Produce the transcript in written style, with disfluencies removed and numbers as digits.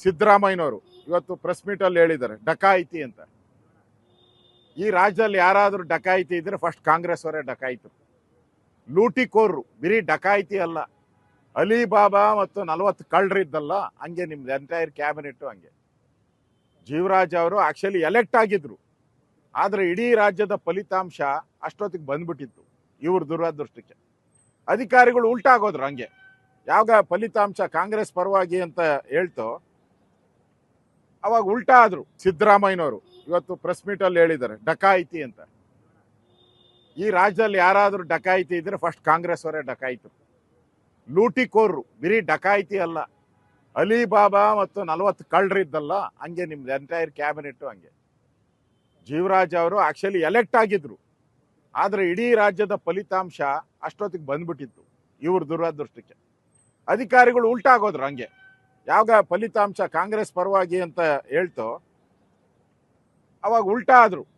ಸಿದ್ದರಾಮಯ್ಯನವರು ಇವತ್ತು press meet ಅಲ್ಲಿ ಹೇಳಿದ್ದಾರೆ ಡಕಾಯಿತಿ ಅಂತ. ಈ ರಾಜ್ಯದಲ್ಲಿ ಯಾರಾದರೂ ಡಕಾಯಿತಿ ಇದ್ರೆ ಫಸ್ಟ್ ಕಾಂಗ್ರೆಸ್ ಅವರೇ ಡಕಾಯಿತು. ಲೂಟಿಕೋರ್ರು, ಬರೀ ಡಕಾಯಿತಿ ಅಲ್ಲ, ಅಲಿಬಾಬಾ ಮತ್ತು 40 ಕಳ್ಳರಿದ್ದಲ್ಲ, ಹಂಗೆ ನಿಮ್ದು ಎಂಟೈರ್ ಕ್ಯಾಬಿನೆಟ್ ಹಂಗೆ. ಜೀವರಾಜ್ ಅವರು ಆಕ್ಚುಲಿ ಎಲೆಕ್ಟ್ ಆಗಿದ್ರು, ಆದ್ರೆ ಇಡೀ ರಾಜ್ಯದ ಫಲಿತಾಂಶ ಅಷ್ಟೊತ್ತಿಗೆ ಬಂದ್ಬಿಟ್ಟಿತ್ತು. ಇವ್ರ ದುರದೃಷ್ಟಕ್ಕೆ ಅಧಿಕಾರಿಗಳು ಉಲ್ಟಾಗೋದ್ರು. ಹಂಗೆ ಯಾವಾಗ ಫಲಿತಾಂಶ ಕಾಂಗ್ರೆಸ್ ಪರವಾಗಿ ಅಂತ ಹೇಳ್ತೋ ಅವಾಗ ಉಲ್ಟಾ ಆದ್ರು. ಸಿದ್ದರಾಮಯ್ಯನವರು ಇವತ್ತು ಪ್ರೆಸ್ ಮೀಟ್ ಅಲ್ಲಿ ಹೇಳಿದ್ದಾರೆ ಡಕಾಯಿತಿ ಅಂತ. ಈ ರಾಜ್ಯದಲ್ಲಿ ಯಾರಾದರೂ ಡಕಾಯಿತಿ ಇದ್ರೆ ಫಸ್ಟ್ ಕಾಂಗ್ರೆಸ್ ಅವರೇ ಡಕಾಯಿತು. ಲೂಟಿಕೋರ್ರು, ಬರೀ ಡಕಾಯಿತಿ ಅಲ್ಲ, ಅಲಿಬಾಬಾ ಮತ್ತು 40 ಕಳ್ಳರಿದ್ದಲ್ಲ, ಹಂಗೆ ನಿಮ್ದು ಎಂಟೈರ್ ಕ್ಯಾಬಿನೆಟ್ ಹಂಗೆ. ಜೀವರಾಜ್ ಅವರು ಆಕ್ಚುಲಿ ಎಲೆಕ್ಟ್ ಆಗಿದ್ರು, ಆದ್ರೆ ಇಡೀ ರಾಜ್ಯದ ಫಲಿತಾಂಶ ಅಷ್ಟೊತ್ತಿಗೆ ಬಂದ್ಬಿಟ್ಟಿತ್ತು. ಇವ್ರ ದುರದೃಷ್ಟಕ್ಕೆ ಅಧಿಕಾರಿಗಳು ಉಲ್ಟಾಗೋದ್ರು. ಹಂಗೆ ಯಾವಾಗ ಫಲಿತಾಂಶ ಕಾಂಗ್ರೆಸ್ ಪರವಾಗಿ ಅಂತ ಹೇಳ್ತೋ ಅವಾಗ ಉಲ್ಟಾ ಆದ್ರು.